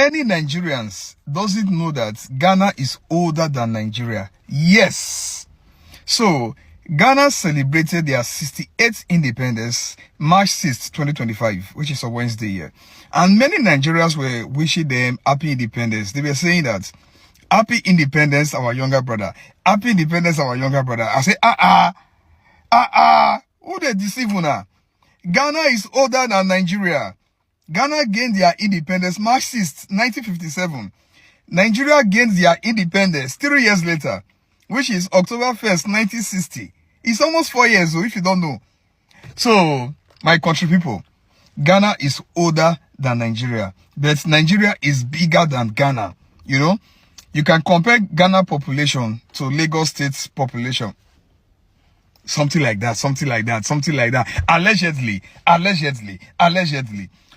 Many Nigerians doesn't know that Ghana is older than Nigeria. Yes. So, Ghana celebrated their 68th independence March 6th, 2025, which is a Wednesday here. And many Nigerians were wishing them happy independence. They were saying that, happy independence, our younger brother. Happy independence, our younger brother. I say, who they deceive now? Ghana is older than Nigeria. Ghana gained their independence March 6th, 1957. Nigeria gained their independence 3 years later, which is October 1st, 1960. It's almost 4 years, if you don't know. So, my country people, Ghana is older than Nigeria, but Nigeria is bigger than Ghana. You know, you can compare Ghana population to Lagos State's population. Something like that, something like that, something like that. Allegedly.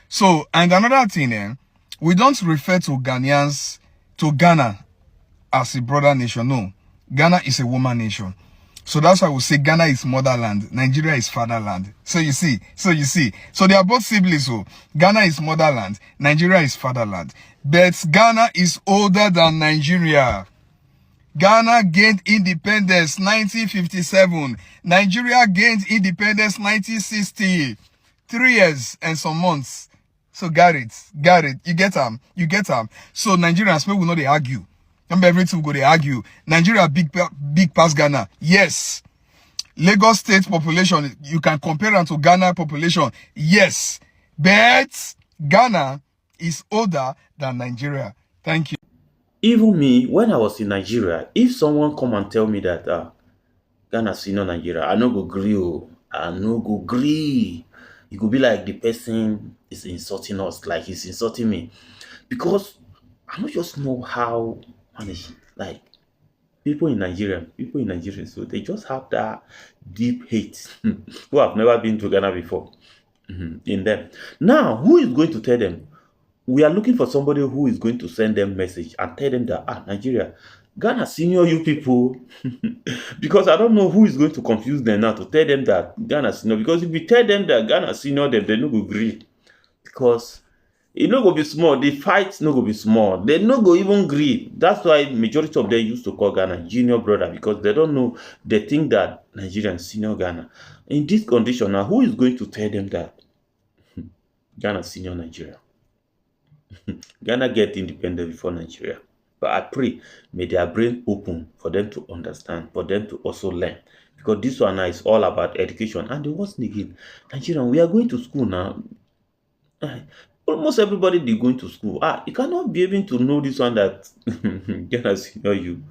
So, and another thing, we don't refer to Ghanaians, to Ghana as a brother nation. No, Ghana is a woman nation. So that's why we say Ghana is motherland, Nigeria is fatherland. So you see. So they are both siblings. So Ghana is motherland, Nigeria is fatherland. But Ghana is older than Nigeria. Ghana gained independence 1957. Nigeria gained independence 1960. 3 years and some months. So got it. You get them. So Nigerians will not they argue. Remember, everything go they argue. Nigeria big past Ghana. Yes. Lagos State population, you can compare them to Ghana population. Yes. But Ghana is older than Nigeria. Thank you. Even me, when I was in Nigeria, if someone come and tell me that Ghana senior Nigeria, I no go gree. Oh. I no go gree. It could be like the person is insulting us, like he's insulting me. Because I don't just know how manage, like people in Nigeria, so they just have that deep hate who have never been to Ghana before in them. Now, who is going to tell them? We are looking for somebody who is going to send them message and tell them that Nigeria, Ghana senior you people. Because I don't know who is going to confuse them now to tell them that Ghana senior. Because if we tell them that Ghana senior them, they no go agree. Because it no go be small. The fight no go be small. They no go even agree. That's why majority of them used to call Ghana junior brother, because they don't know. They think that Nigerian senior Ghana. In this condition now, who is going to tell them that Ghana senior Nigeria? Ghana get independent before Nigeria. But I pray, may their brain open for them to understand, for them to also learn. Because this one now is all about education. And the worst thing again, Nigerian, we are going to school now. Almost everybody they going to school. You cannot be able to know this one that Ghana senior you.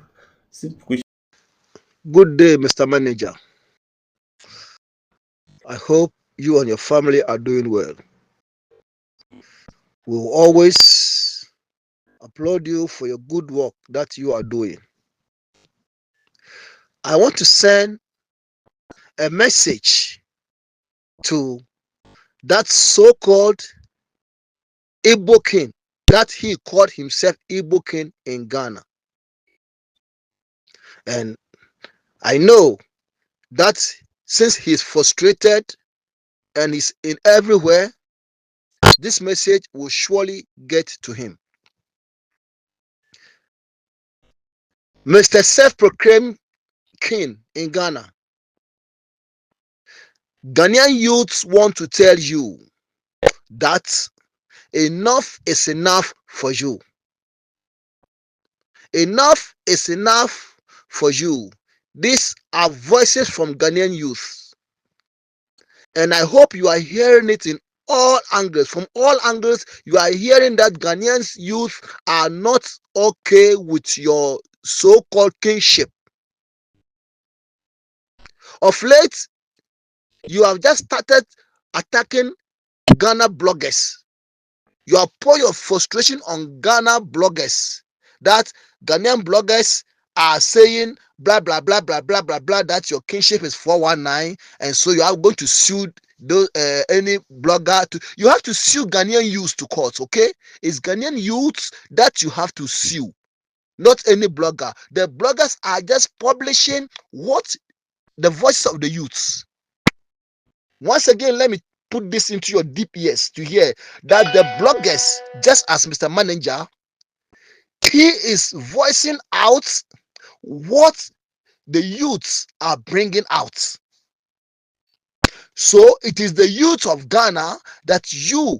Simple question. Good day, Mr. Manager. I hope you and your family are doing well. We will always applaud you for your good work that you are doing. I want to send a message to that so-called Igbo king, that he called himself Igbo king in Ghana. And I know that since he's frustrated and he's in everywhere, this message will surely get to him. Mr. Self-proclaimed king in Ghana, Ghanaian youths want to tell you that enough is enough for you. Enough is enough for you. These are voices from Ghanaian youth. And I hope you are hearing it in all angles. From all angles, you are hearing that Ghanaian youth are not okay with your so-called kingship. Of late, you have just started attacking Ghana bloggers. You have poured your frustration on Ghana bloggers. That Ghanaian bloggers are saying blah blah blah blah blah blah blah that your kingship is 419, and so you are going to sue those any blogger. You have to sue Ghanaian youths to court. Okay, it's Ghanaian youths that you have to sue, not any blogger. The bloggers are just publishing what the voices of the youths. Once again, let me put this into your deep ears to hear that the bloggers, just as Mr. Manager, he is voicing out what the youths are bringing out. So it is the youth of Ghana that you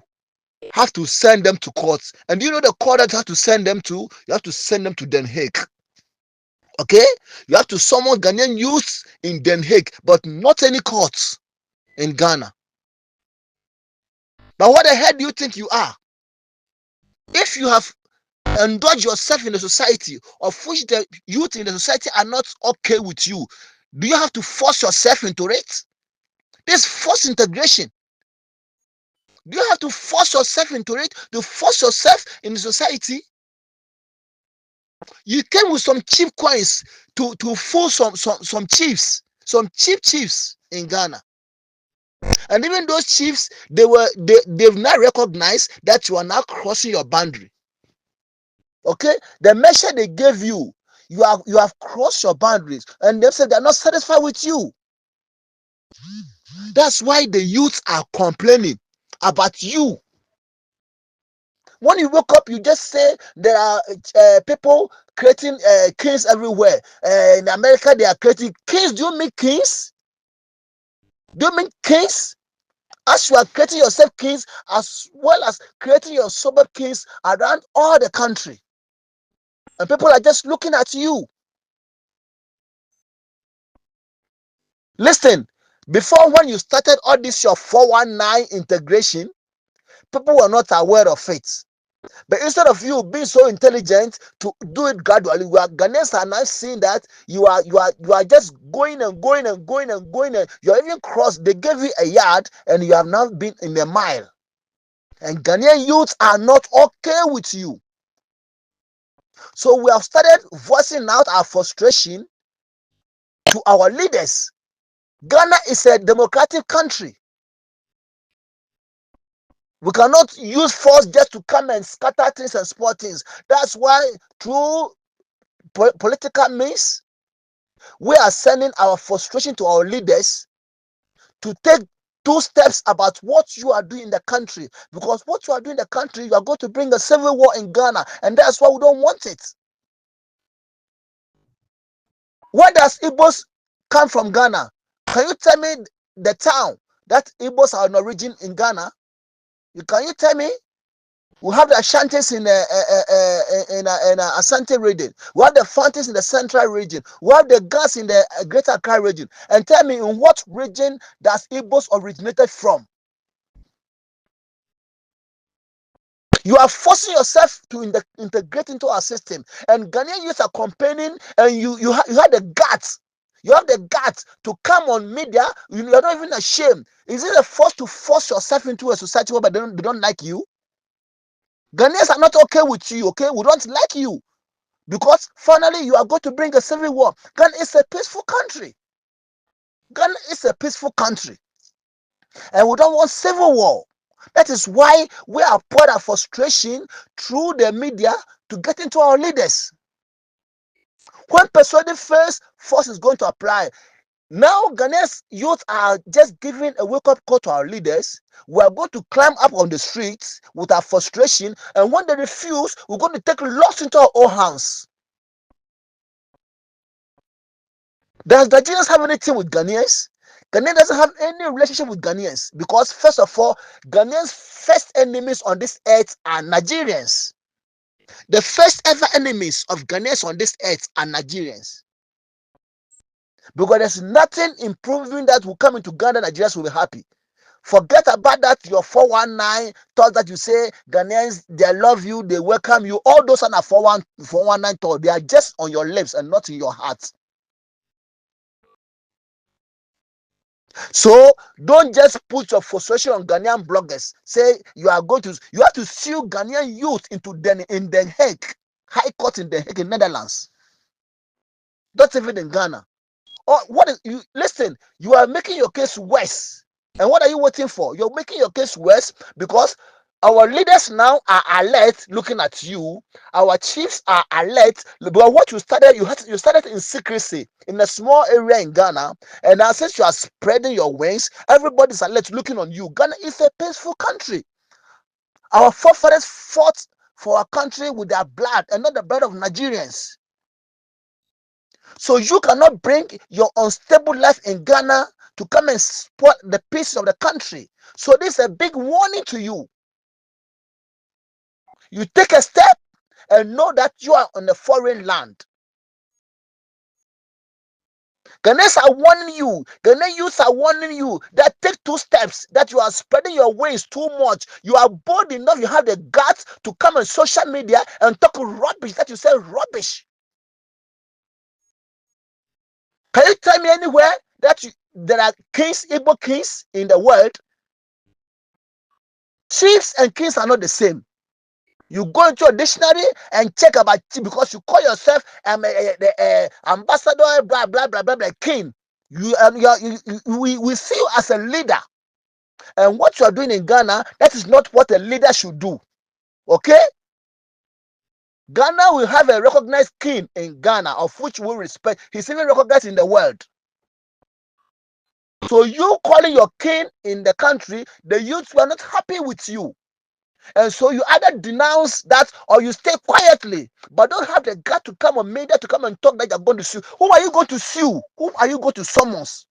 have to send them to court. And you know the court that you have to send them to? You have to send them to Den Haag. Okay? You have to summon Ghanaian youths in Den Haag, but not any courts in Ghana. But what the hell do you think you are? If you have indulged yourself in the society of which the youth in the society are not okay with you, do you have to force yourself into it? This forced integration. Do you have to force yourself into it? To force yourself in the society? You came with some cheap coins to fool some chiefs, some cheap chiefs in Ghana. And even those chiefs, they've now recognized that you are now crossing your boundary. Okay, the measure they gave you, you have crossed your boundaries, and they said they're not satisfied with you. That's why the youths are complaining about you. When you wake up, you just say there are people creating kings everywhere. In America, they are creating kings. Do you mean kings? Do you mean kings? As you are creating yourself kings, as well as creating your suburb kings around all the country. And people are just looking at you. Listen, before when you started all this your 419 integration, people were not aware of it. But instead of you being so intelligent to do it gradually, Ghanaians are now seeing that you are just going and going and going and going, and you're even crossed. They gave you a yard and you have now been in a mile. And Ghanaian youths are not okay with you. So we have started voicing out our frustration to our leaders. Ghana is a democratic country. We cannot use force just to come and scatter things and spoil things. That's why through political means, we are sending our frustration to our leaders to take 2 steps about what you are doing in the country. Because what you are doing in the country, you are going to bring a civil war in Ghana. And that's why we don't want it. Where does Igbos come from Ghana? Can you tell me the town that Igbos are an origin in Ghana? Can you tell me? We have the Ashantis in Asante region. We have the Fantis in the central region. We have the Gas in the Greater Accra region. And tell me, in what region does Igbos originated from? You are forcing yourself to integrate into our system. And Ghanaian youth are complaining, and you have the guts. You have the guts to come on media. You are not even ashamed. Is it a force to force yourself into a society where they don't like you? Ghanaians are not okay with you, okay? We don't like you. Because finally you are going to bring a civil war. Ghana is a peaceful country. Ghana is a peaceful country. And we don't want civil war. That is why we are poured our frustration through the media to get into our leaders. When persuaded first, force is going to apply. Now, Ghanaians youth are just giving a wake-up call to our leaders. We are going to climb up on the streets with our frustration, and when they refuse, we're going to take laws into our own hands. Does Nigerians have anything with Ghanaians? Ghanaian doesn't have any relationship with Ghanaians because, first of all, Ghanaians' first enemies on this earth are Nigerians. The first ever enemies of Ghanaians on this earth are Nigerians. Because there's nothing improving that will come into Ghana, Nigerians will be happy. Forget about that, your 419 thought that you say Ghanaians, they love you, they welcome you. All those are 419 thoughts. They are just on your lips and not in your heart. So don't just put your frustration on Ghanaian bloggers. Say you have to sue Ghanaian youth in Den Haag, High Court in Den Haag in Netherlands. Not even in Ghana. Or listen, you are making your case worse. And what are you waiting for? You're making your case worse because Our leaders now are alert, looking at you. Our chiefs are alert. But what you started, you started in secrecy in a small area in Ghana, and now since you are spreading your wings, everybody's alert, looking on you. Ghana is a peaceful country. Our forefathers fought for our country with their blood and not the blood of Nigerians. So you cannot bring your unstable life in Ghana to come and spoil the peace of the country. So this is a big warning to you. You take a step and know that you are on a foreign land. Ghanaians are warning you. Ghanaian youths are warning you that take 2 steps, that you are spreading your wings too much. You are bold enough, you have the guts to come on social media and talk rubbish, that you say rubbish. Can you tell me anywhere that there are kings, Igbo kings in the world? Chiefs and kings are not the same. You go into a dictionary and check about chief, because you call yourself the ambassador, blah blah blah blah blah, king. We see you as a leader, and what you are doing in Ghana, that is not what a leader should do. Okay? Ghana will have a recognized king in Ghana, of which we respect. He's even recognized in the world. So you calling your king in the country, the youths were not happy with you. And so you either denounce that or you stay quietly, but don't have the gut to come on media to come and talk that you're going to sue. Who are you going to sue? Who are you going to summons?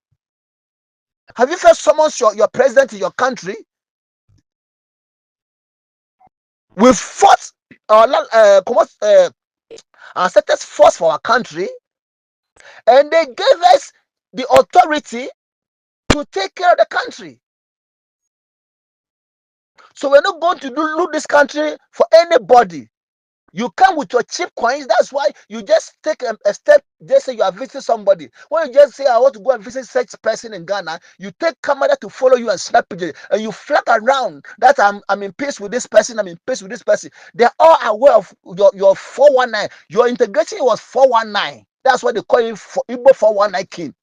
Have you first summoned your president in your country? We fought our ancestors fought for our country, and they gave us the authority to take care of the country. So we're not going to loot this country for anybody. You come with your cheap coins. That's why you just take a step. Just say you are visiting somebody. When you just say, I want to go and visit such person in Ghana, you take camera to follow you and snap it, and you flag around that I'm in peace with this person, I'm in peace with this person. They're all aware of your 419. Your integration was 419. That's what they call it, for Igbo 419 king.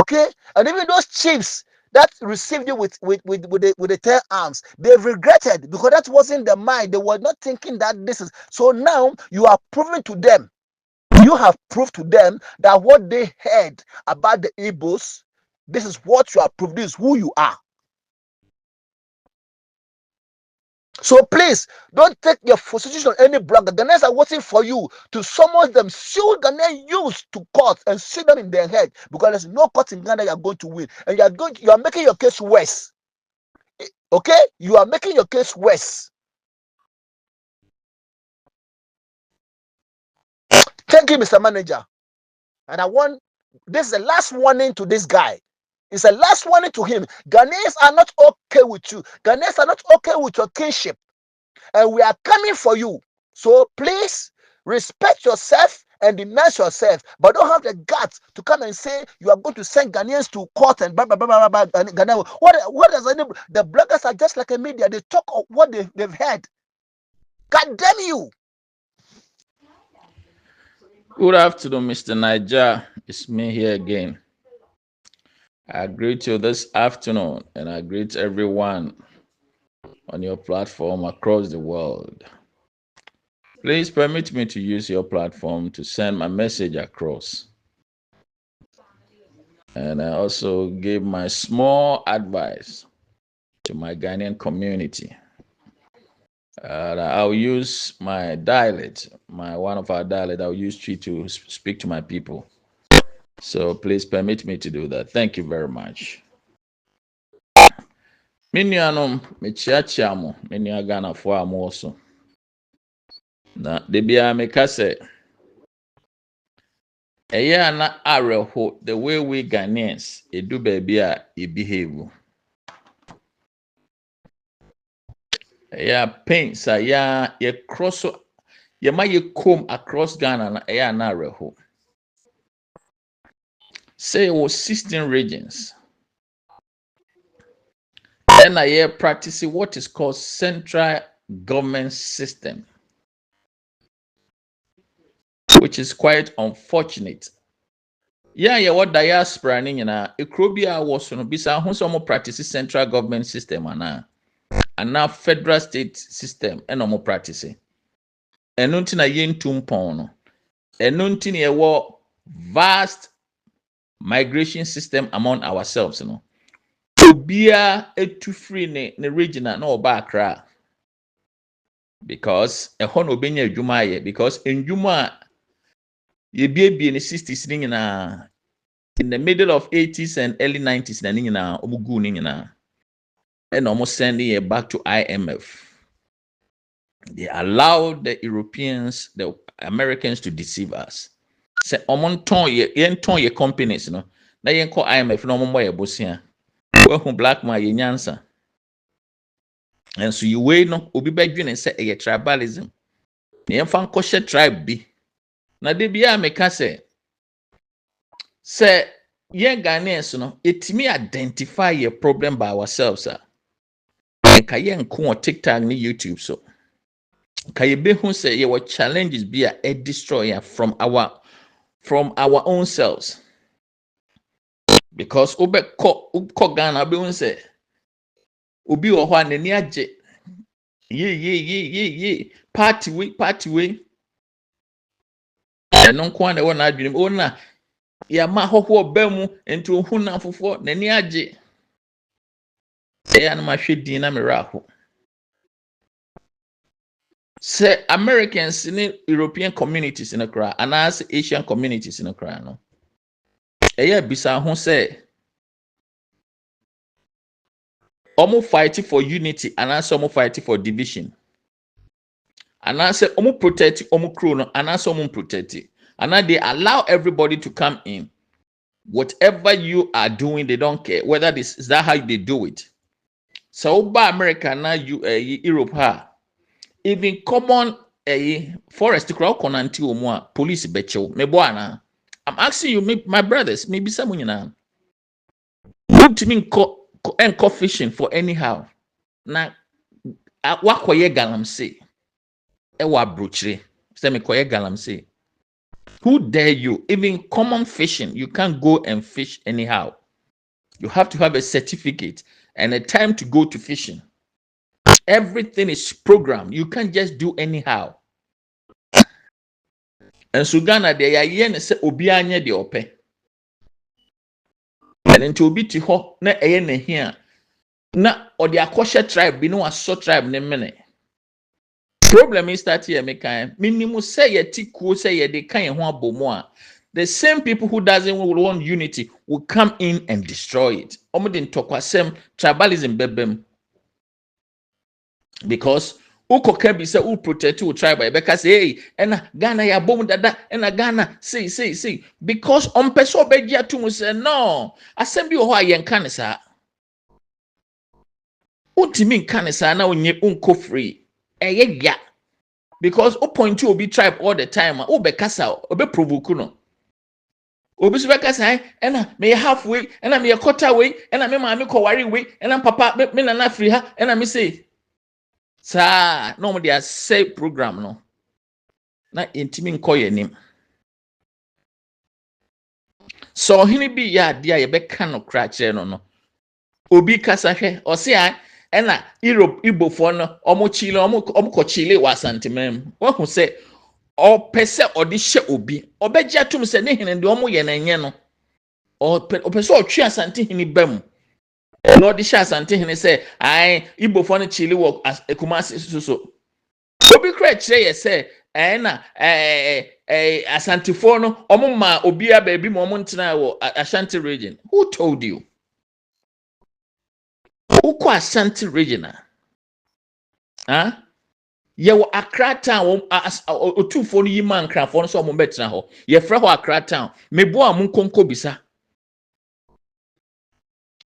Okay? And even those chiefs that received you with the 10 arms, they've regretted, because that wasn't the mind. They were not thinking that this is. So now you are proving to them, you have proved to them that what they heard about the Igbos, this is what you are proved, this is who you are. So please don't take your frustration on any blogger. Ghanaians are waiting for you to summon them, sue Ghanaian youths to court and sue them in their head, because there's no court in Ghana you are going to win, and you are making your case worse. Okay, you are making your case worse. Thank you, Mr. Manager. And this is the last warning to this guy. It's the last warning to him. Ghanaians are not okay with you. Ghanaians are not okay with your kinship. And we are coming for you. So please respect yourself and denounce yourself, but don't have the guts to come and say you are going to send Ghanaians to court and blah blah blah blah blah. And Ghana, what does the bloggers are just like a media? They talk of what they've heard. God damn you! Good afternoon, Mr. Niger. It's me here again. I greet you this afternoon, and I greet everyone on your platform across the world. Please permit me to use your platform to send my message across. And I also give my small advice to my Ghanaian community. I'll use my dialect, one of our dialect, I'll use Twi to speak to my people. So please permit me to do that. Thank you very much. Minuanom mechiachia mo, menua Ghana fo a mo so. Na debia meka se eya na areho the way we Ghanaians edu baby a e behave. Eya pain sa ya ye cross ye ma ye come across Ghana na eya na areho. Say it was 16 regions. And I hear practicing what is called central government system, which is quite unfortunate. Yeah, what diaspora ni na ekrobia was no bisa ho so mo practice central government system ana and now federal state system and omo practice. And nti na yentum pon no. And nti na ewo vast migration system among ourselves, you know. Obia etu free ne regional na oba Accra. Because ehon obenya adwuma ye because endwuma ye biebie in the 60s ni nyina in the middle of 80s and early 90s na ni nyina omugu ni nyina and almost sending it back to IMF. They allowed the Europeans, the Americans to deceive us. Say omon ton ye companies, you know. Na yen call IMF no mo ye bosia. We hu black man ye nyansa. And so you wait no obi badwin and say a tribalism. Yen fan koshe tribe bi. Na de bia meka say yen Ghanaians no etimi identify your problem by ourselves. Ka yen ko on TikTok ni YouTube so. Ka ye be hu say your challenges be a destroyer from our own selves. Because obe ko Ghana be hu say obi wo ho anani age ye party way eno nko na wo na adwene o na ya ma hoho ba mu enti ohu na fofo nani age ya na ma hwedin na miracle. Say Americans in European communities in a cry and as Asian communities in a cry no eya bisa ho say omo fighting for unity and as omo fighting for division and I say omo protect omo crew no and as omo protect it and they allow everybody to come in. Whatever you are doing, they don't care whether this is that how they do it. So by America now Europe even common forest crowd konanti omo police becho me boana. I'm asking you, my brothers, maybe someone you know. Look to me enco fishing for anyhow. Na wakoye galamse. Ewa brochre. Say me koye galamse. Who dare you? Even common fishing, you can't go and fish anyhow. You have to have a certificate and a time to go to fishing. Everything is programmed. You can't just do anyhow. And so Ghana, they are yen say obi anye de ope. And into obi ti ho na eye na here. Na or the Akosha tribe be no aso tribe ne mene. Problem is that here me kan minimum say ye ti kuo say ye de kan ho abomo a the same people who doesn't want unity will come in and destroy it. Omo den tokwasem tribalism bebem. Because ukoka bi say who protect your tribe because hey ena Ghana ya bom dada ena Ghana say because on person obegia to say no asem bi ho ayen kan sa utimi kan sa na onye unko free eye ya because o point you obi tribe all the time o be kasa obe provoke no obi so be kasa ena me halfway ena me quarter way ena me ma me kowari way ena papa me na free ha ena me say sa no they say program no na intimi nkoye nim so hini bi ya dia ye be kan no kra kire no obi kasa hwe o se a ena Europe Igbofo no omo chile omo ko chile wa santimem wo hu se o pese odi hye obi obeji atum se ne hene de omo ye na nye no o pese o twa asante hini bam no di hye asante hini se ai Igbofo no chile wo Kumasi so obi kra kire ye se ena asantifo no omo ma obi aba bi mo omo ntena wo Ashanti region. Who told you? Uko Ashanti region ye wo Accra town otufo no yima nkrafo no so omo betena ho ye frɛ ho Accra town mebo a munkonko bisa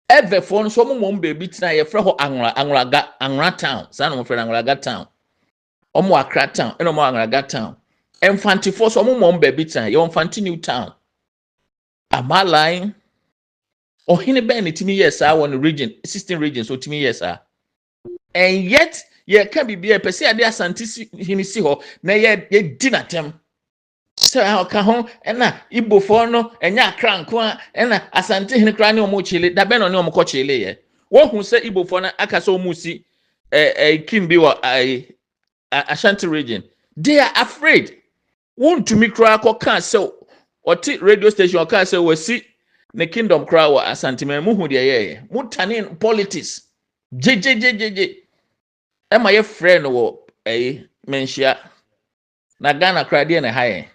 everfo no so omo mom baby tena ye frɛ ho Anwraga town sa no mo frɛ Anwraga town omo Accra town eno mo Anwraga town Emfantifo so omo mom baby tena ye Emfanti new town amaline ohine ben timi yes one region 16 regions so timi yes and yet ye can be a person ade Asante hini si ho na ye dinatem so how ka ho na Igbofo no enya Accra nko a na Asante hini kra ne omo chile da ben no ne omo ko chile ye wo hu se Igbofo na aka so omo si king be what Ashanti region, they are afraid. Want to me cry can so or radio station or can say we see the kingdom cry or Ashanti man muhu de mutanin politics. JJJJJ. Am I a friend or menshia? Na Ghana cry there na high.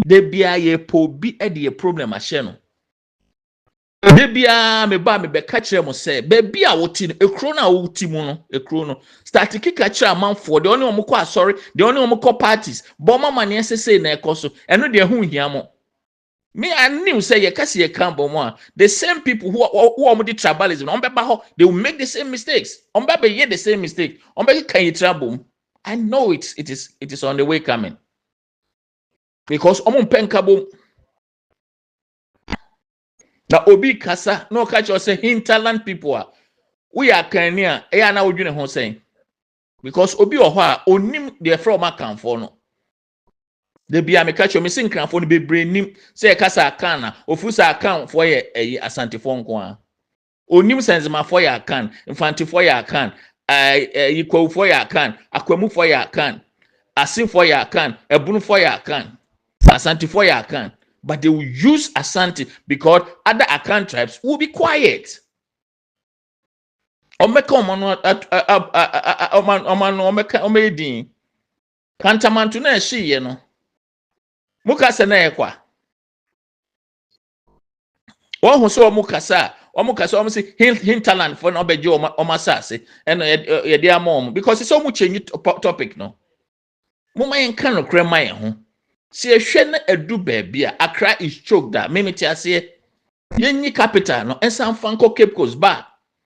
They be a po be a problem a channel. Bebia me ba me be catch them say baby a woti e kro na woti mu no e kro no start kick catch amanfo de only omko asori de only omko parties bo mama ne sese na ekoso eno de hu hia mo me I knew say ye kase ye kan bo mo a the same people who omdi tribalism on beba ho they will make the same mistakes on beba ye the same mistake on beba kan ye trouble. I know it is on the way coming because omon penka bom. Na obi kasa no catch us say hinterland people are we are Ghanian na wodwene ho saying because obi o ho a onim the from account for no the bia me catch me sin kran for no bebre nim say kasa account na ofusa account for ye asante for nko a onim senzema for ye account infante for ye account yikwo for ye account akwamu for ye account asin for ye account ebunu for ye account asante for ye account. But they will use Asante because other Akan tribes will be quiet. Kantamantu na shi ye no. Muka se na ekwa. Wo hu so muka sa omu say hinterland for no beje omasase and ye dia mom because it's so much change topic no. Muma yen kan no krema ye ho. Si ehwe na edu baby a Accra is choked that memeti ase yenyi capital no ensan fanko Cape Coast ba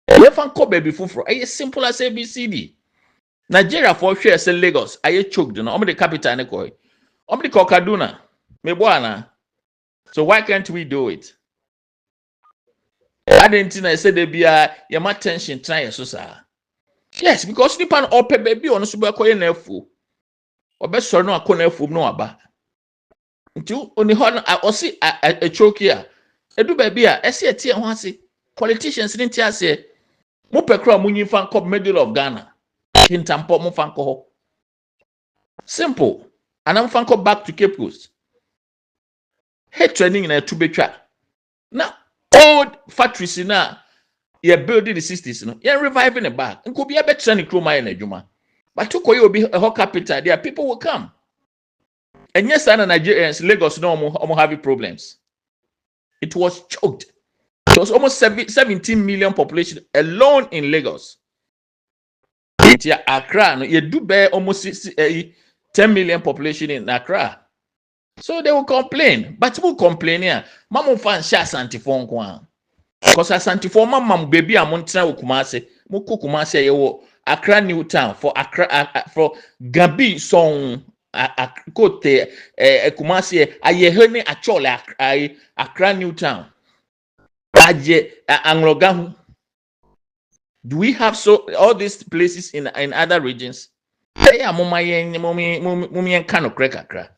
ye fanko baby fufuro e simple as ABCD. Nigeria for hwe say Lagos aye choked no omo the capital ne koy omo the Kaduna me boana. So why can't we do it? I didn't know say there be a your tension try so sir. Yes, because nipa no ope baby on so be koy na afu obesoro no akọ na afu no aba. Nti oni ho no osi a choke a edu baby a ese etie ho ase politicians ni ntia ase mo pekra mo nyi fan cop middle of Ghana hintampo mo fan ko ho simple anam fan cop back to Cape Coast he training na tu betwa na old factories na ye building the 60s no ye reviving it back nko bia be training kroma na adwuma but to koye obi ho capital there people will come. And yes, Nigerians, Lagos, no more having problems. It was choked. It was almost 17 million population alone in Lagos. Yeah, Accra, no, you do bear almost 10 million population in Accra. So they will complain. But who complain here? Mama fan sha Santifon kwa. Because Santifon mama baby amontra Kumase. Muku Kumase yewo Accra New Town for Accra for Gabi song. Kote Kumasi ayehene achole Accra New Town aje Anglogahu. Do we have so all these places in other regions? Yeah, mama yen mumi kano krekakra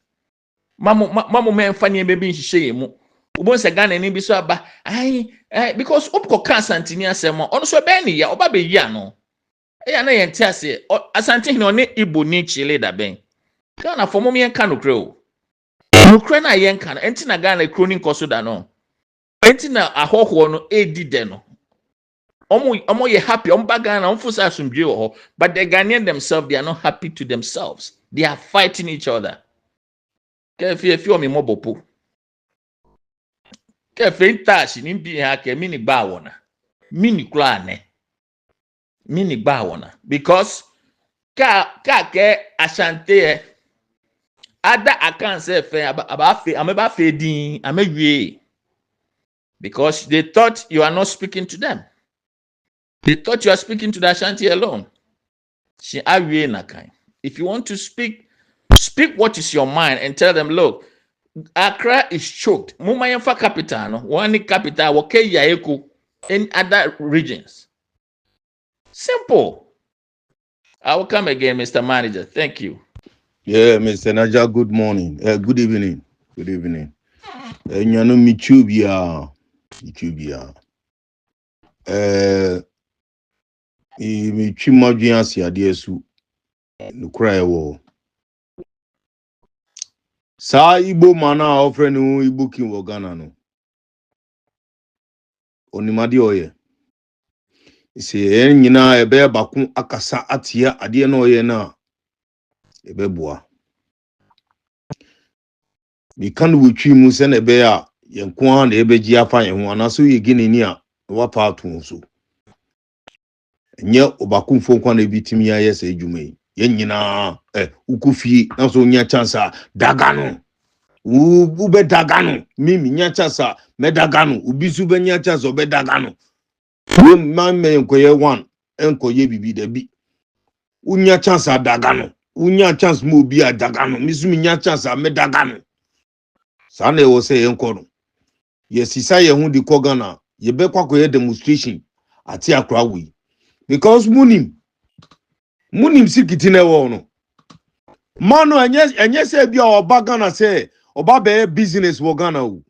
mamu men fanye bebi nhihye mu ubon se Ghana ni bi so aba because opko kan Asantini asemo ono so be ni ya oba be yi ano na yente ase Asante ni one Igbo ni chile da ben Ghana for mom yen kano kro nukre na yen kan enti na Ghana kroni nkoso da no enti na ahoho no edi de no omo ye happy omba Ghana omfusa asumdwe wo ho but the Ghanaians themselves they are not happy to themselves. They are fighting each other. If you me mobopo kefe ntashi ni bi ha ke mini gba wona mini kula ne mini gba wona because ka ke Asante ada akan say fe aba fe din amewie because they thought you are not speaking to them. They thought you are speaking to the Ashanti alone. If you want to speak what is your mind and tell them, look, Accra is choked. Mumayanfa capital, no one capital, okay, Yaeko in other regions. Simple. I will come again, Mr. Manager. Thank you. Yeah, Mr. Naja, good morning. Good evening. Good evening. Nyano Michubia. me chima dwen ase ade su no kra ewo sa Igbo mana ofre no Igbo king wo Ghana no onimade oye se nyina ebe bakun akasa atia ade na oye na ebe boa mi kan wotwi mu se na ebe a yenko a na ebe gi afa yen ho anaso ye gineni a wa pa ato so nye obakumfo kwa na bitimi ya yesa edwuma yi nyina ukufie na so nya chance dagano u be dagano mimi nya chance me dagano ubisu be nya chance obe dagano man me enkoye one enkoye bibi da bi unya chance dagano unya chance mo bi dagano misu mi nya chance me dagano sa na e wo se enko no yesisa ye hu di kogana ye be kwakoye demonstration ati akra wi because munim sikiti na ewo no manu enye se bia oba Ghana se oba be business wo Ghana o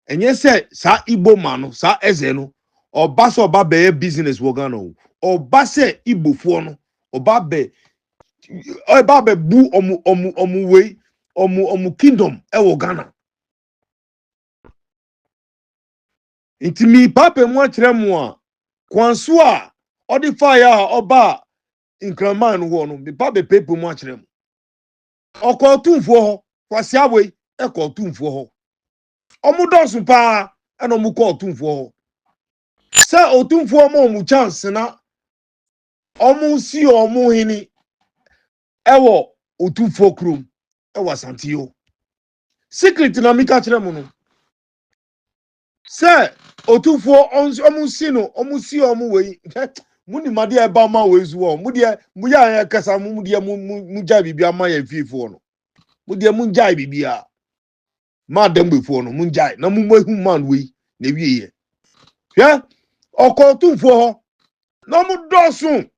enye se sa Igbo manu sa eze no oba se oba be business wo Ghana o oba se Igbo fo no oba be bu omu we omu kingdom ewo Ghana intimi papa mu akire mu a kwanso a odi fire a oba inkraman wo no be papa pepe mu akire mu okotumfo ho kwasi abwe ekotumfo ho omudosu pa eno mu ko otumfo ho se otumfo mu chance na omu si omu hini ewo otumfo krum ewo santiyo secret na mika kire mu no se otumfo omu si no omu si omu we muni made e ba ma we zuo mu de mu ya kasa mu de mu ja bibia ma ya fifo no mu de mu ja bibia ma dem befo no mu ja na mu mahu man we na wiye hwe okotumfo ho na mu dosun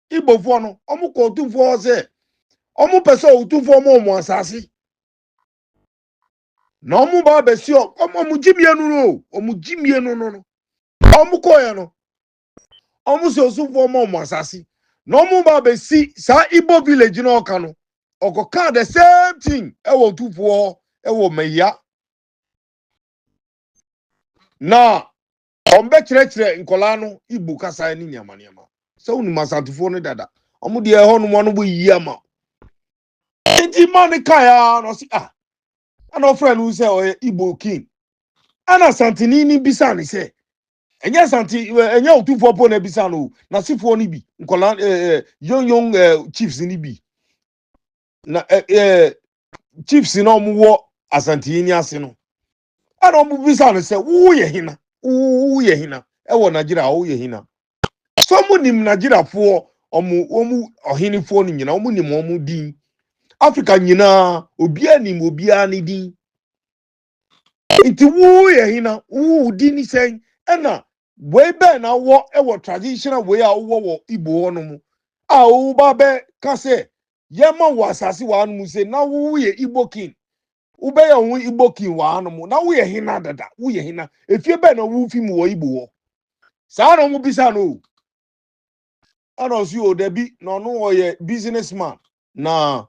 Igbo fo no omu kotumfo ho se omu pese otumfo mo asasi na omu ba be si omu jimie nu no omu jimie no no omu koye no omu so otumfo mo asasi na omu ba be si sa Igbo village no oka no okoka the same thing ewo otumfo ewo meya na ombe kire nkola no Igbo kasa ni nyama so unu masatufo no dada omu de ho no mo no bo yi ama enti man kaya no si ana friend who say o Igbo king ana santini ni bisa ni say enye santi enye otufo po na bisa no na sifo ni bi nkola young chiefs ni bi na chiefs na omu wo asantini ase no ana omu bisa no say wo ye hina ewo Nigeria wo ye hina so mu nim Nigeria fo omu ohini fo ni nyina omu nim omu din Africa nyina obia nim obia ni din iti wu ye hina wu din ni sen ena we be na wo ewo traditional way a wo Igbo no mu a wo ba be ka se ye ma wo asase wa no mu se na wu ye Igbo king wo be ye hu Igbo king wa no mu na wo ye hina dada wo ye hina efie be na wu fi mu wo Igbo wo sa no mu bisa no ana si o debi na no wo ye businessman na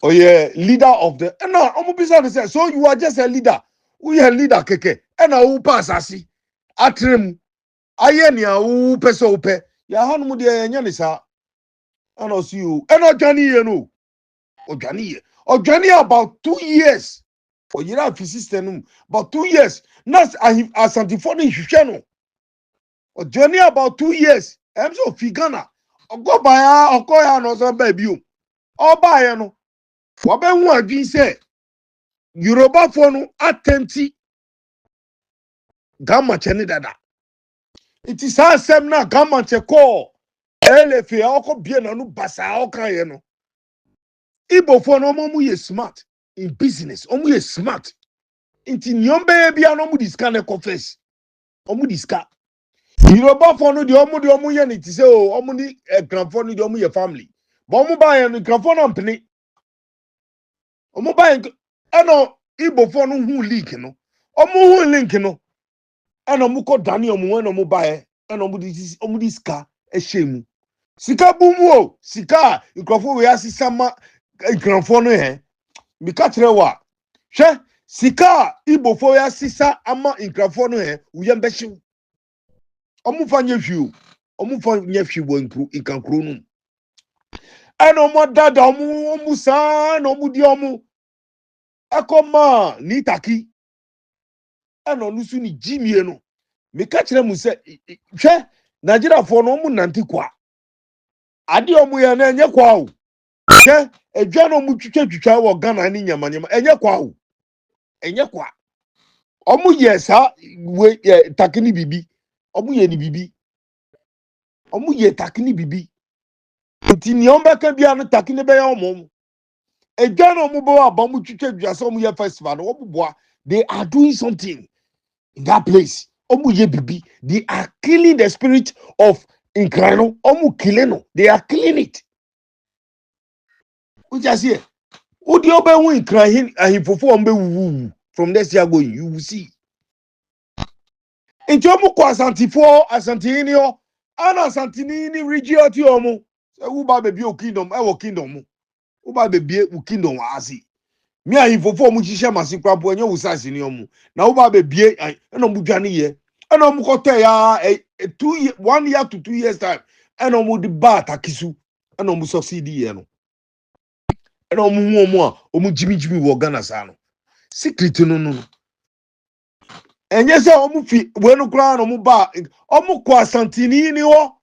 leader of the no omo bisa say so you are just a leader we are leader keke na who pass asi atrem aye ni a who pese ope ya hanu mu de enya ni sa ana si o odwani ye no odwani about 2 years for yira fi system no about 2 years na asantifo ni hwehwe no odwani about 2 years em so fi Ghana ogoba ya okoya no so ba bi o oba ye no wabe hu adwin se Yoruba fo no atenti gamma cheni dada it is asem na gamma che ko elefe akọ bie na no basa okan ye no Igbo fo no mu ye smart in business omu ye smart inti nyombe bia no mu diska na confess omu diska Yoruba fo no de omu ye ni ti se o omu ni granfo no de omu ye family but omu ba ye no granfo no mpene omu ba ye eno Igbo fo no hu link no omu hu link no eno mu ko Daniel mu eno mu ba ye and omudi ska eshemu. Sika bumu sika nkrofo we asisa ma nkrofo no he. Mi ka kire wa. Hwe sika ibofo we asisa ama nkrofo no he, uyem behyew. Omufa nye hwiu. Omufa nye hwiu nkru nkankru no. Eno mo dada omu sa na omu di omu. Akoma ni taki. Eno nusu ni jimie no. Me ka kire mu se hwe Nigeria fo no omu nanti kwa. Ade omu ye na enye kwa o. Hwe edwa no omu twitwa wo Ghana ni nyamanyama enye kwa o. Enye kwa. Omu ye sa we taki ni bibi. Omu ye ni bibi. Omu ye taki ni bibi. Nti ni omba ka bia no taki ne be ya omu. Edwa no omu bo aba omu twitwa so omu ye festival no omu boa. They are doing something in that place. Omu ye bibi. They are killing the spirit of Inkrano. Omu killing no. They are killing it. We just here. Udi obe hu Inkrahin ahifofo ombe wuwu. From next year going, you will see. Inti omu kwa asantifo, asantini o. Ana asantini regio ti omu. Se uba bebi o kingdom, ewo kingdom. Uba bebi o kingdom asi. Mi ahifofo omu chishe masikwapo enye usasi ni omu. Na uba bebi eno mu dwane ye. Eno mu kote ya 1 year to 2 years time. Eno mu di ba takisu. Eno mu succeed ye no. Eno mu omu a omu jimi wo Ghana sa no. Secret no. Enye se omu fi we no kra no mu ba omu kwa santini ni ho.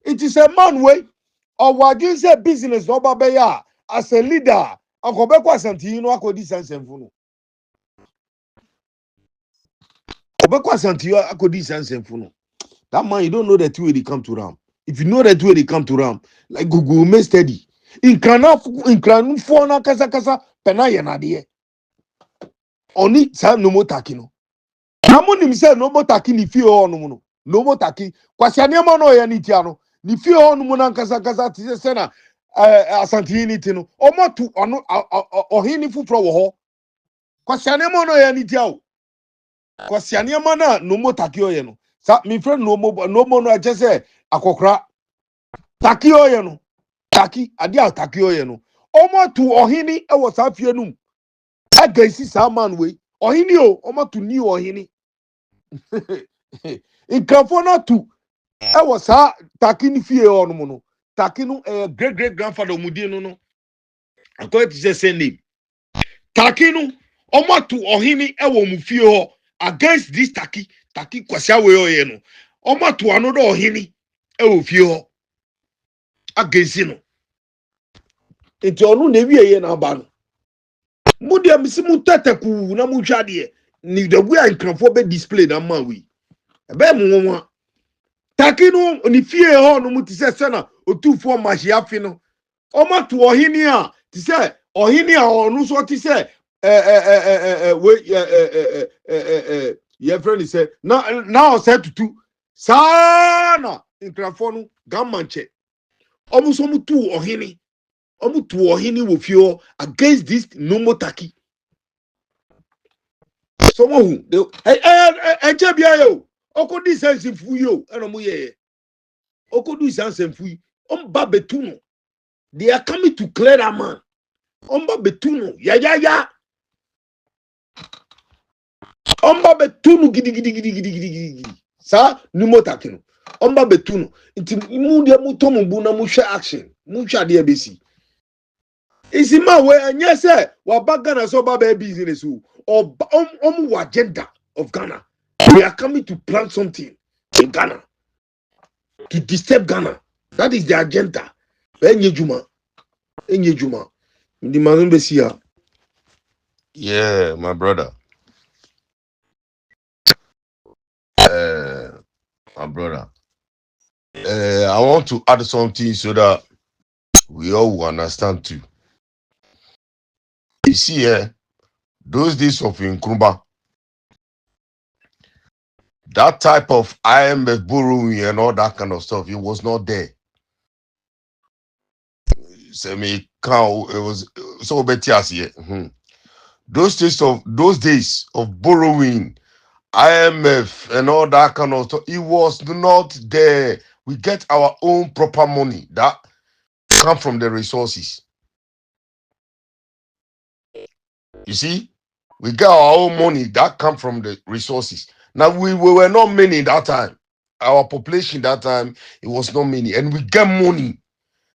It is a man way or what you say business no ba ya as a leader. Akobe kwa santini no akodi sansemfu no. Obekwa santini akodi sansemfu no. That man, you don't know the two way they come to Ram. If you know the two way they come to Ram, like Google may steady. In Kranu for na kasa pena yenadie. Oni sa no more takino. Namu ni mse no more taki ni fie ho no no more taki. Kwasi anema no ye ni tiano. Ni fie ho no na kasa ti se na asantini ni tino. Omo tu ono ohini fufro wo ho. Kwasi anema no ye ni tiao. Kwasi anema na no more taki o ye no. Sa mi friend no mo no achese akokra taki o ye no taki ade a taki o ye no omo tu ohini e wo sa fie num against sa man we ohini o omo tu ni ohini inkafo na tu e wo sa taki ni fie o no no taki no great grandfather omudi no according to say name taki no omo tu ohini e wo mu fie ho against this taki kwasia we o ye no omo tu anodo ohini e wo fie ho against no enti onu na wie ye na ba no mu de misimu tataku na mu hwade ni the way nkrafo be display na ma we ebe mu nwa taki no ni fie ho no mu ti se na otufo mahye afi no omo tu ohini a ti se ohini a onu so ti se we your friend say now said to sana nkrafo no gamanche omu so mu tu ohini wo fio against this normal taki somo hu bia yo okodi sense fu yo eno mu ye okodi sense fu omba betuno they are coming to clear that man omba betuno ya omba betuno gidi sa normal taki no omba betuno nti mu de mu tomu bu na mu hwe action mu hwa de abesi isima we anya say wa Ghana so ba business or agenda of Ghana. We are coming to plant something in Ghana to disturb Ghana. That is the agenda. Enye juma. Ndi manumbe siya. Yeah, my brother. My brother. I want to add something so that we all will understand too. You see, those days of Nkrumah, that type of IMF borrowing and all that kind of stuff, it was not there. It was so better. Those days of borrowing IMF and all that kind of stuff. It was not there. We get our own proper money that come from the resources. You see, we get our own money that come from the resources. Now we were not many that time. Our population that time, it was not many, and we get money.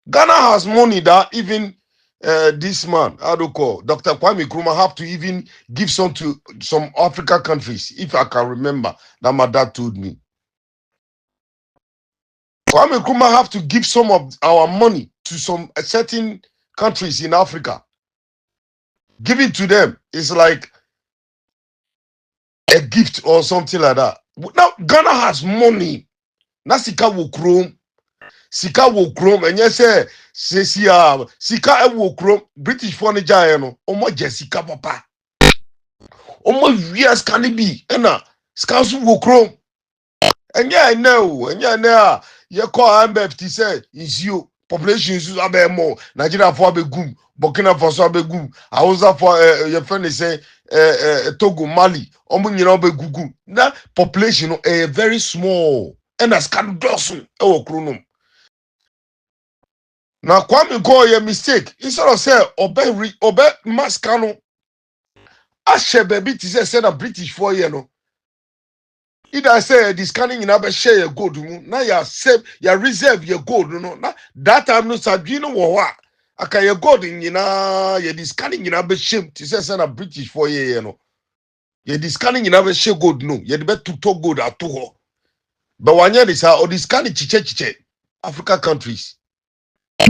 Ghana has money that even this man, how do you call Dr. Kwame Nkrumah, have to even give some to some African countries, if I can remember. That my dad told me. Kwame Nkrumah have to give some of our money to some certain countries in Africa. Give it to them. It's like a gift or something like that. Now Ghana has money. Na sika wo krom. Sika wo krom. And yes, sika wo krom. British for the giant. Omo Jessica papa. Omo vias can it be? Ena sika wo krom. And yeah, I know. And yeah, now you call MBFT say is you. Population is more. Nigeria for gum, Burkina Faso gum. Hausa for your friend is say Togo, Mali. Omo nyina gugu. Na population very small. And as can dosun e kronum. Now Kwame go your mistake. Instead of say obe maskano. Ashe baby ti say na British for you no. Either say this scanning in a share your gold, now you save, you reserve your gold, no. That time no sabino wa. Aka your gold in you this scanning in a shame. This is a British for you, no. You this scanning in a share gold, no. You bet to talk gold at all. But one year this or this scanning chiche Africa countries.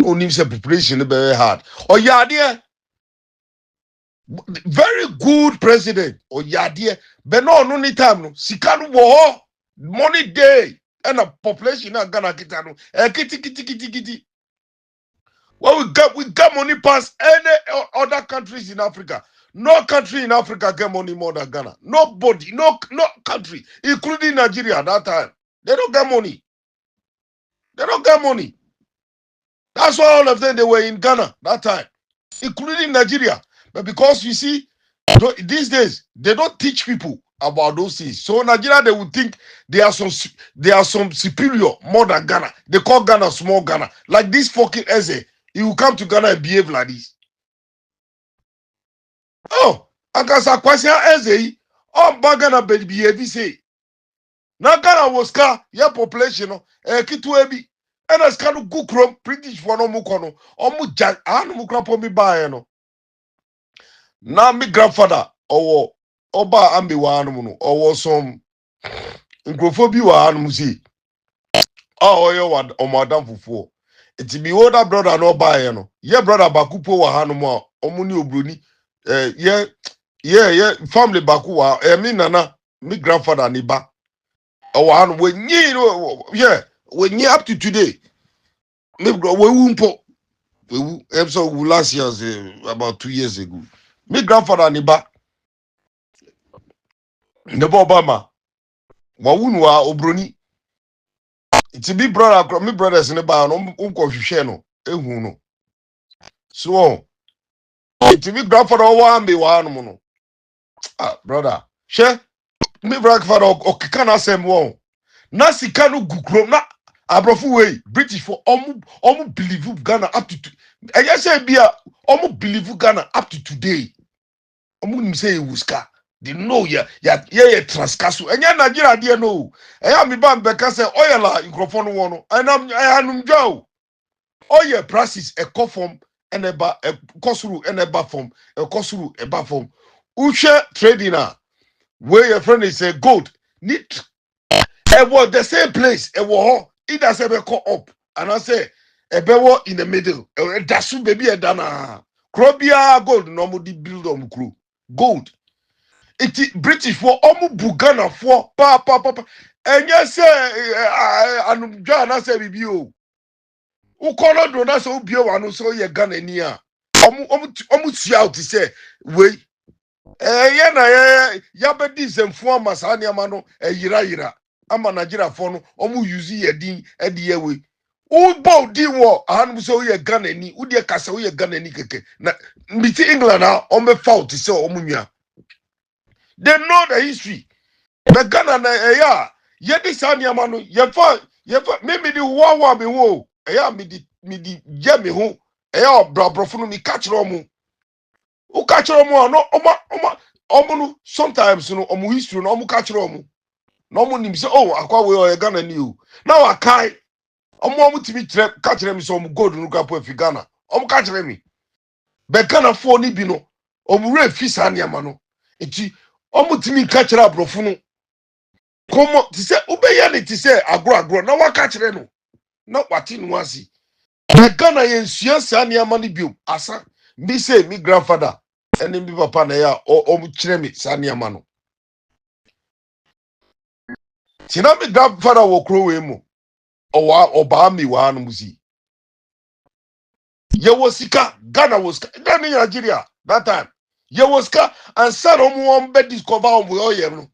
Only say population very hard. Oh yeah, dear. Very good president. Oh yeah, dear. But no need time. No. Sikanu wo money day and a population na Ghana kitano. Kitty. Well, we got money past any other countries in Africa. No country in Africa get money more than Ghana. Nobody, no country, including Nigeria at that time. They don't get money. They don't get money. That's why all of them they were in Ghana that time, including Nigeria. But because you see, these days they don't teach people about those things. So Nigeria they would think they are some superior more than Ghana. They call Ghana small Ghana. Like this fucking Eze, he will come to Ghana and behave like this. Oh, Akasa Kwasi Eze, oh Ghana behave say. Now Ghana was car, your population, Kitu Ebi, and as kind of good chrome, British for no mukono, or muja, and mukrapo mi buy no. Now my grandfather or Oba Ambi wa anumu or some Nkrofobi wa anumu si. Oh yo wa madam fufu. It be older brother no buy no. Ye brother bakupo wa hanumu omuni obroni. Yeah family baku wa me nana me grandfather ni ba. Oh hanu we nyi yeah we nyi up to today. Me we wumpo. We episode last year about 2 years ago. Me grandfather ni ba. Nebo Obama. Wawunu wa obroni. It's me brother, me brothers in the bar, unko hwehwe no, ehu no. So, it's me grandfather wa me wa no no. Ah, brother. She, me grandfather okika na sem won. Na sika no gugro na abrofu wey British for omu believe Ghana up to I just say bia omu believe Ghana up to today. Omu nim say wuska. They know yeah transcasu. And ya Nigeria dear no. And ya mi ban beka say oyela microphone wono. And I am Joe. Oye prices a conform and a kosuru and a bafom. A kosuru a bafom. Usha trading where your friend is a gold. Need it was the same place. It was it does ever call up. And I say a bewo in the middle. Dasu baby a dana. Krobia gold normally build on crew. Gold. It British for Bugana for pa. And yes, and John say bibi Ukono do na so bio anu so ye Ghana ni a. Tia out say we ya bedi zemfo amasani amano yira ama Nigeria for no use ye din e de we. Bo din wo anu so ye Ghana ni u de kasa ye Ghana ni keke na miti England na fault say nwa. They know the history. But Ghana na eya ye di saniama no ye fa me di wa me ho eya me di je me ho eya obrabrofu no mi catch mu o catch mu no omo no sometimes no omo history no omo catch mu no omo nim say oh akwa we o Ghana ni o now akai omo timi catch me so omo gold no kwapo afi Ghana omo catch me but Ghana for ni bi no omo re fi saniama no enti omo timi catch abrofo no komo ti se ubeye ne ti se agro na waka kire no na wati no asi na Ghana ye nsua sa ne ama ne biom asa mi say mi grandfather ene mi papa na ya o mu kire mi sa ne ama no ti na mi grandfather wo kro we mu o ba mi wa no musi ye wo sika Ghana wo sika Ghana Nigeria that time ye wo sika and say no mu on be discover on we o ye no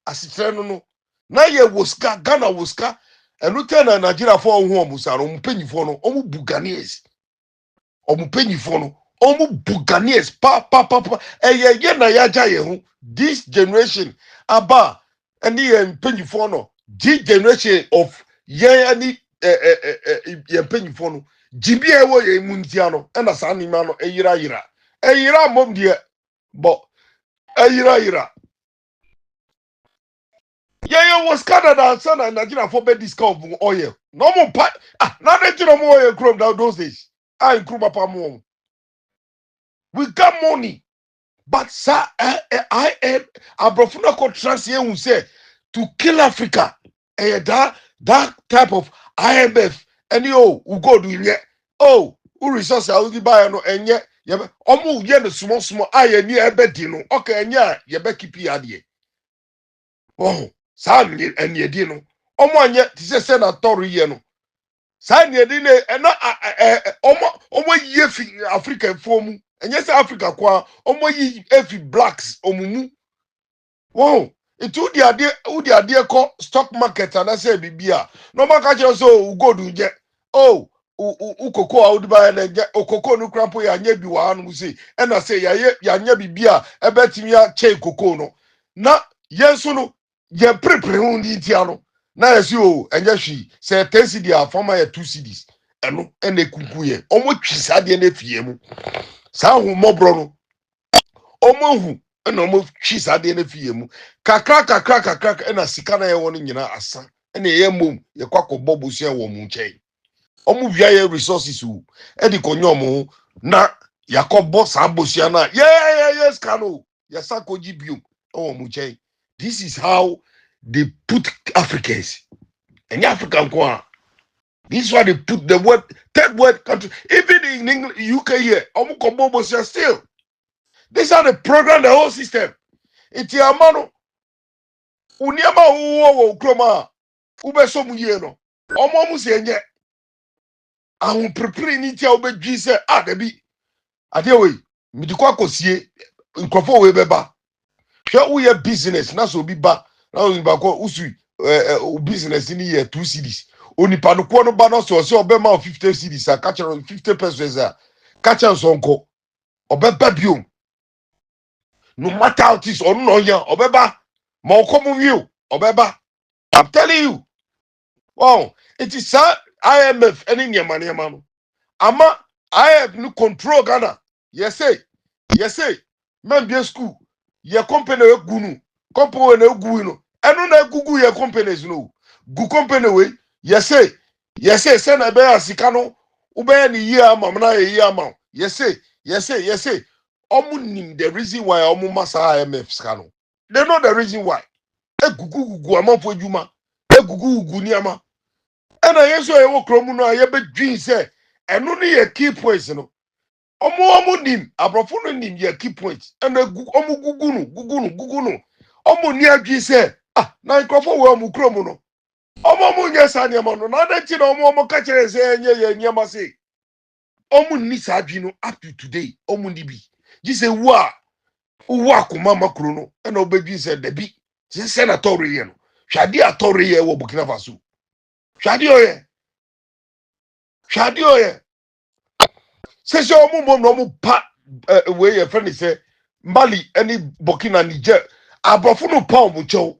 asitre no na ye wo sika Ghana wo sika enu te na Nigeria for ohu omusa no mpanyifo no omu buganies omupanyifo no omu buganies pa ye na ya ja ye ho this generation aba any mpanyifo no this generation of ye ani ye mpanyifo no jibi e wo ye muntia no na sa nima no eyira mom de bo eyira yeah, was Canada, son, and Nigeria for bed discount oil. No more part. Now that you know more oil chrome down those days. I chrome up a mom. We got money, but sir, I am a profuna contrast here who say to kill Africa. That type of IMF and you who go do it. Oh, who resources I will buy no and yet. Yeah, almost yeah, the small. I am near a bed, you know. Okay, and yeah, you better keep your idea. Oh. Saa anye di no omo anye ti se na toru ye no saa anye di ne na omo yi fi Africa fo mu enye se Africa kwa omo yi efi blacks omumu wow itu di ade ko stock market na se bibia no maka je so ugodu je oh ukoko a udi ba na je okoko no krampo ya anya bi wa anu se e na se ya anya bibia e betimi ya che koko no na yenso no ye prepare hundi tiano na yesi o enye hwi se 10 cd a former 2 cds eno ene kuku ye omo twisa de na fie mu sa hu mobro no omo hu ena omo twisa de na fie mu kakra ena sika na ye wono nyina asa ena ye mom ye kwakobọ bosia wo mu nchen omo bia ye resources u e di konyo mo na yakobo sa bosia na yes kanu ya sakoji biom wo mu nchen. This is how they put Africans. And African kwa. This is why they put the word third world country. Even in England, UK here, still. This is how they program the whole system. It's a mano. Unyama uwo kroma. Ube so muye no. Omo musenye. Ahun prepare ni tia ube jise debi. Adewe. Midikwa kosie. Nkrofo we beba. Hwe uye business na so bi ba. Na o ba ko usu business in here 2 cities. Onipa no ko no ba no so obema 50 cities a catch 50 pesos a catch sonko obeba biom no matter how it is on no yan obeba ma okomu view obeba. I'm telling you, wow, it is IMF any nyama no ama IMF no control Ghana. Yes say man be school ye company we gunu company na gu no eno na gugu ye companies no gu company we yes say say na be asika no ube ni yi ama na yi ama yes say omu nim the reason why omu masa IMF ska no they know the reason why gugu amafo adwuma gugu ni ama ena yeso ye wo kromu no ye be dwin say eno ne ye key points no omu nim abrofo no nim ye key points ena omu gugu no omu ni adwi say na nkrofo we omu kromu no omu nye sa niam no na denti na omu ka kire say enye ye niam say omu ni sa adwi no up to today omu ni bi ji say wa akoma makro no ena obedwi say da bi say senator ye no hwade ator ye wo Burkina Faso hwade oye say omu mom no omu pa we ye friend say Mali any Burkina Niger abrofo no pa omu chew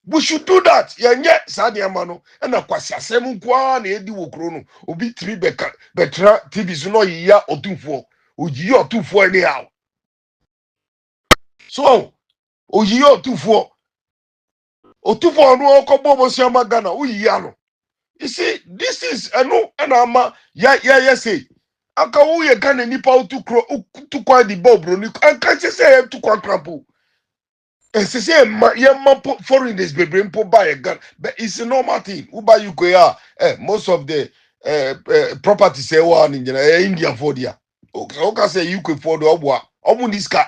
We should do that. Yeah, Sadia Mano, and a Quasia Semu Kwan, Edi Wokrono, Obi 3 betra TV no ya or 2 4, Uji or 2 4 anyhow. So, Uji or 2 4, or 2 4 no Kobo Siama Ghana, Uyano. You see, this is a no, and ama, say. Aka uye Ghana nipa to kwa di bobro, and can't say to kwa crampo. And say foreigners be bring buy a gun, but it's a normal thing. Who buy you go most of the properties say one in India for dia. Okay, say you could for the obwa. Omuniska.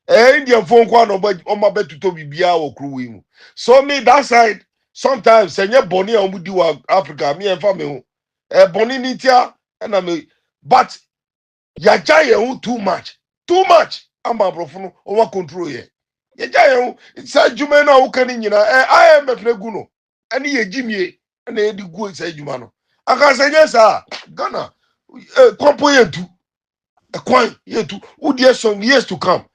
Indian phone kwa no but on my bed to Toby Bia or crew. So me that side sometimes send Bonnie and do Africa, me and family. Bonnie nitia and I mean, but ya giant too much. Too much. I'm a profono over control here. Ya giant say Jumena who can in I am a fleguno. And ye Jimmy and they do good say Jumano. I can say yes, sir. Ghana. Compo too. A coin here too. Who dear some years to come.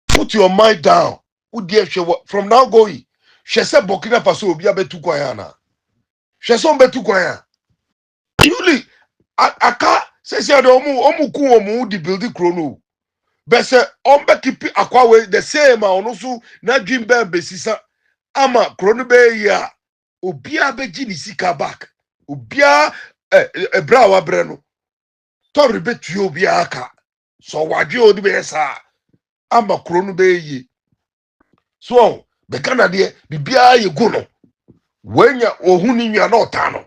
Put your mind down. Who dear from now going. She said Burkina Faso be a betu kwayana. She saw betu kwaya. Yuli aka say omu ku omu di building chrono. Bese ombe kipi akwawe the same onosu na dream be besisa ama chrono be ya obia be gini sika back. Obia bra wa bre no. Tori betu obia aka. So wadwe odi be sa ama chrono be ye. So be Canada bibia ye go no. Wenya ohuni nwa na otano.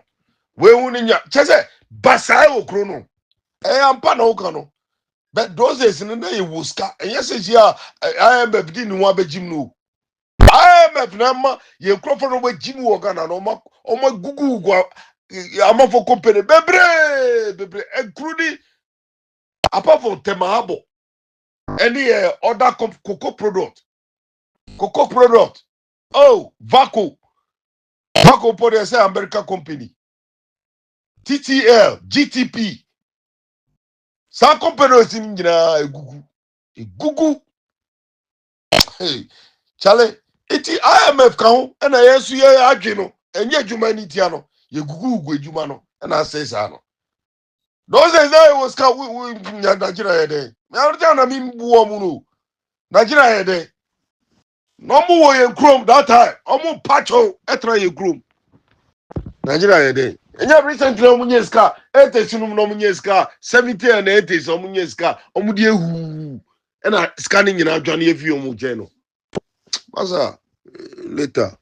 We huni nwa chese basai okrono. Ampa na okano. But those days in the wuska. And yes, yeah, IMF didn't want to gym no. IMF nama ye crop for no gym workana no ma gugu ama for company bebre including apart from temahabo any other cocoa product. Oh, Vaco for the say American company. TTL, GTP. Some companies in Google. Hey, Charlie, it's IMF count, and I ask you, Agino, and yet humanity, you Google Jumano, and I say, Sano. Those days I was cut with Nigeria day. I mean, Buomunu, Nigeria day. No more in Chrome that time. I'm patcho, etra you groom. Nigeria day. And you recently Omunyeska, 80 Nomunyeska, 70 and 80 Omunyeska, Omudie, and I scanning in our Johnny if you Mujeno. What's that? Later.